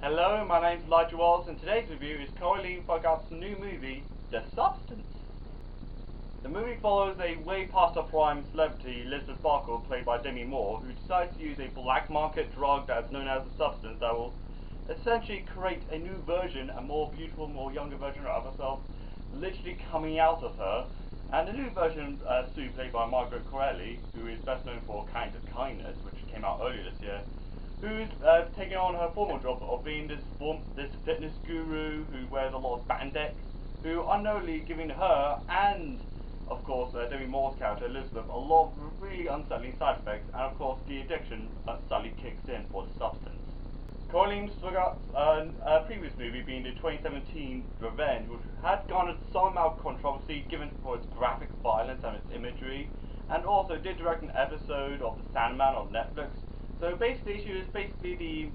Hello, my name's Elijah Wells, and today's review is Coraline Fogart's new movie, The Substance. The movie follows a way past her prime celebrity, Elizabeth Sparkle, played by Demi Moore, who decides to use a black market drug that's known as a substance that will essentially create a new version, a more beautiful, more younger version of herself, literally coming out of her. And the new version, Sue, played by Margaret Corelli, who is best known for Kind of Kindness, which came out earlier this year, who's taking on her formal job of being this fitness guru who wears a lot of spandex, who unknowingly giving her and, of course, Demi Moore's character Elizabeth a lot of really unsettling side effects, and of course the addiction suddenly kicks in for the substance. Coraline Fogart's previous movie being the 2017 Revenge, which had garnered some amount of controversy given for its graphic violence and its imagery, and also did direct an episode of The Sandman on Netflix. So basically, she was the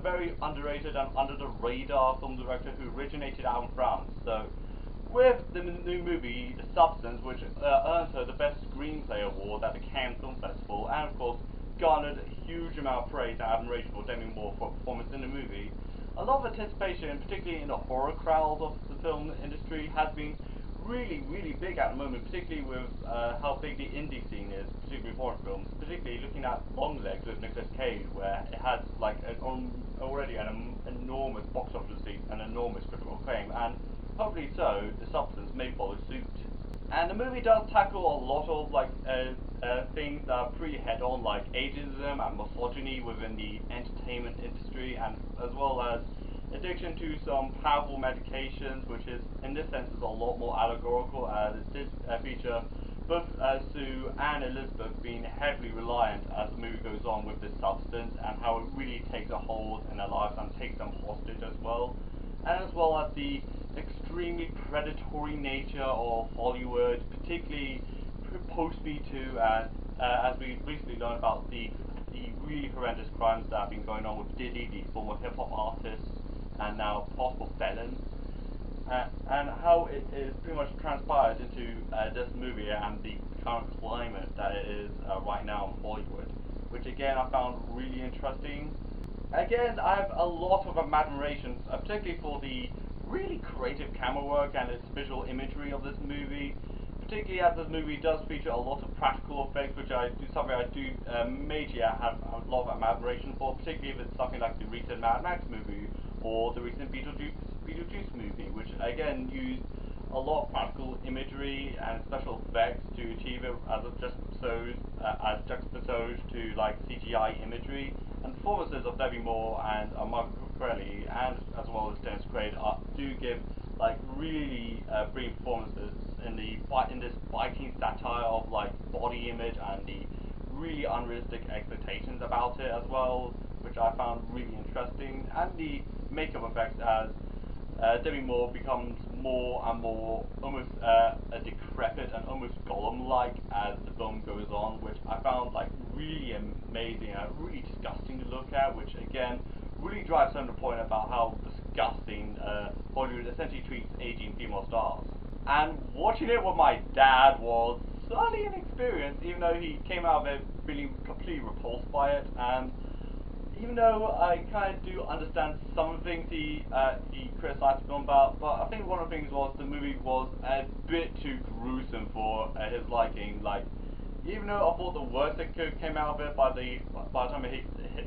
very underrated and under the radar film director who originated out in France. So with the new movie, The Substance, which earned her the Best Screenplay Award at the Cannes Film Festival, and of course garnered a huge amount of praise and admiration for Demi Moore for her performance in the movie, a lot of anticipation, particularly in the horror crowd of the film industry, has been really big at the moment, particularly with how big the indie scene is, particularly foreign films, particularly looking at Longlegs with Nicolas Cage, where it has like already an enormous box office receipt and enormous critical acclaim, and hopefully so, The Substance may follow suit. And the movie does tackle a lot of things that are pretty head-on, like ageism and misogyny within the entertainment industry, and as well as addiction to some powerful medications, which is, in this sense, is a lot more allegorical, as it did feature both Sue and Elizabeth being heavily reliant as the movie goes on with this substance, and how it really takes a hold in their lives and takes them hostage as well as the extremely predatory nature of Hollywood, particularly post-Me Too, and as we recently learned about the really horrendous crimes that have been going on with Diddy, the former hip-hop artist, and now possible felon, and how it is pretty much transpired into this movie and the current climate that it is right now in Hollywood, which again I found really interesting. Again, I have a lot of admiration, particularly for the really creative camera work and its visual imagery of this movie, particularly as this movie does feature a lot of practical effects, which something I do majorly have a lot of admiration for, particularly if it's something like the recent Mad Max movie or the recent Beetlejuice movie, which again used a lot of practical imagery and special effects to achieve it as juxtaposed to like CGI imagery. And performances of Demi Moore and Margaret Corelli, and as well as Dennis Quaid, do give like really brilliant performances in this biting satire of like body image and the really unrealistic expectations about it as well, which I found really interesting, and the makeup effects as Demi Moore becomes more and more almost a decrepit and almost Gollum-like as the film goes on, which I found like really amazing and really disgusting to look at, which again really drives home the point about how disgusting Hollywood essentially treats aging female stars. And watching it with my dad was certainly an experience, even though he came out of it feeling completely repulsed by it, and even though I kind of do understand some of the things he criticised the film about, but I think one of the things was the movie was a bit too gruesome for his liking. Like, even though I thought the worst that came out of it by the time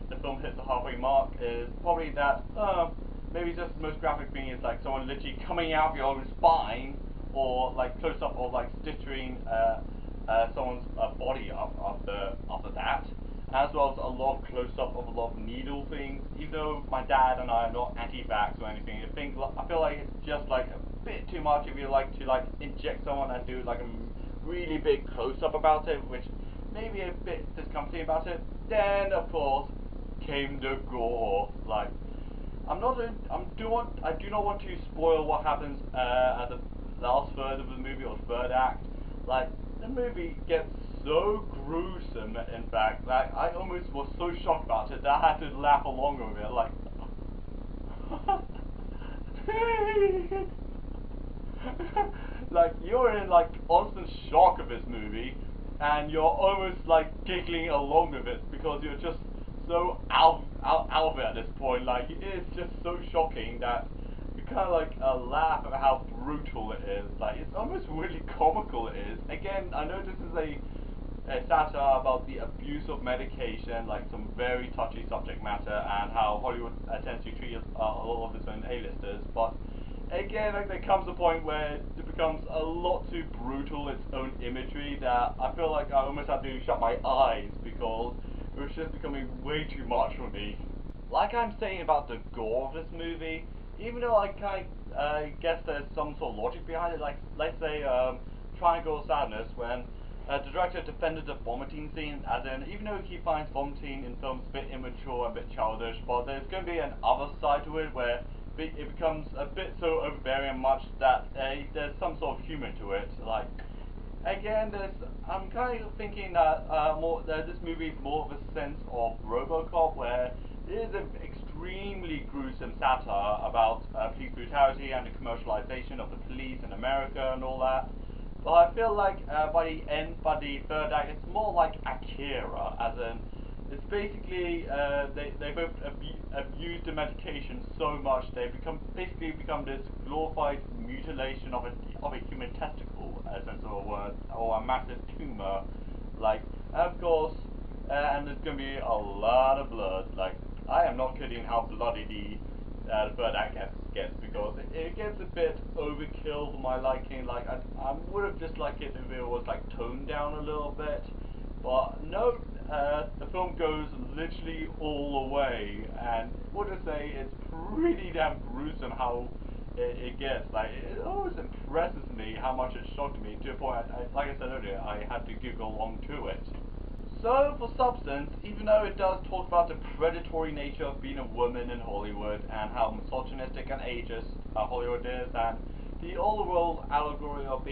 the film hit the halfway mark is probably that maybe just the most graphic thing is like someone literally coming out of your own spine, or like close up of like stitching someone's body up after that, as well as a lot of close-up of a lot of needle things. Even though my dad and I are not anti-vax or anything, I feel like it's just like a bit too much if you like to like inject someone and do like a really big close-up about it, which may be a bit discomforting about it. Then of course came the gore. Like, I do not want to spoil what happens at the last third of the movie or third act. Like, the movie gets so gruesome, in fact, that I almost was so shocked about it that I had to laugh along with it, like like, you're in like constant shock of this movie, and you're almost like giggling along with it because you're just so out out of it at this point. Like, it is just so shocking that you kind of like laugh at how brutal it is. Like, it's almost really comical it is. Again, I know this is a satire about the abuse of medication, like some very touchy subject matter, and how Hollywood tends to treat a lot of its own A-listers, but again, like, there comes a point where it becomes a lot too brutal, its own imagery, that I feel like I almost had to shut my eyes because it was just becoming way too much for me. Like I'm saying about the gore of this movie, even though I kind of guess there's some sort of logic behind it, like, let's say, Triangle of Sadness, when the director defended the vomiting scene, as in, even though he finds vomiting in films a bit immature, a bit childish, but there's going to be an other side to it where it becomes a bit so overbearing much that there's some sort of humor to it. Like, again, I'm kind of thinking that this movie is more of a sense of RoboCop, where it is an extremely gruesome satire about police brutality and the commercialization of the police in America and all that. But I feel like by the third act, it's more like Akira, as in, it's basically they both abuse the medication so much they basically become this glorified mutilation of a human testicle, a sense of a word, or a massive tumor. Like, of course, and there's gonna be a lot of blood. Like, I am not kidding how bloody the third act gets, because it gets a bit overkill for my liking. Like, I would have just liked it if it was like toned down a little bit, but no, the film goes literally all the way, and what to say, it's pretty damn gruesome how it gets. Like, it always impresses me how much it shocked me, to a point, like I said earlier, I had to giggle along to it. So, for Substance, even though it does talk about the predatory nature of being a woman in Hollywood and how misogynistic and ageist Hollywood is, and the overall allegory of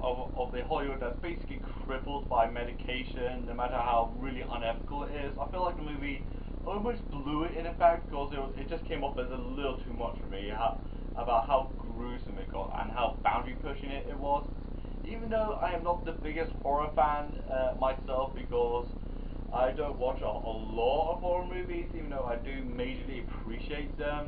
of the Hollywood that's basically crippled by medication, no matter how really unethical it is, I feel like the movie almost blew it in effect, because it just came off as a little too much for me, about how gruesome it got and how boundary pushing it was. Even though I am not the biggest horror fan myself, because I don't watch a lot of horror movies, even though I do majorly appreciate them.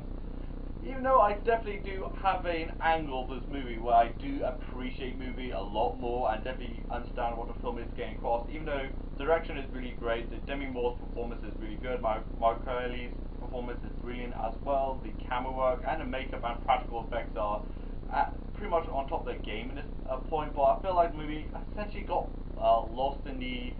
Even though I definitely do have an angle of this movie where I do appreciate movie a lot more and definitely understand what the film is getting across, even though the direction is really great, the Demi Moore's performance is really good, Mark Curley's performance is brilliant as well, the camera work and the makeup and practical effects are pretty much on top of their game in this point, but I feel like the movie essentially got lost in the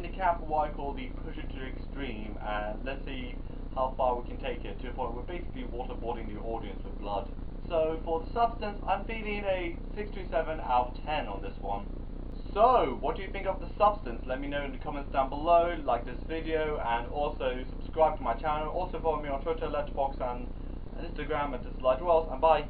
camp of what I call the push it to the extreme, and let's see how far we can take it, to a point where we're basically waterboarding the audience with blood. So for The Substance, I'm feeling a 6 to 7 out of 10 on this one. So, what do you think of The Substance? Let me know in the comments down below, like this video, and also subscribe to my channel. Also follow me on Twitter, Letterboxd, and Instagram at DisLightWells, and bye!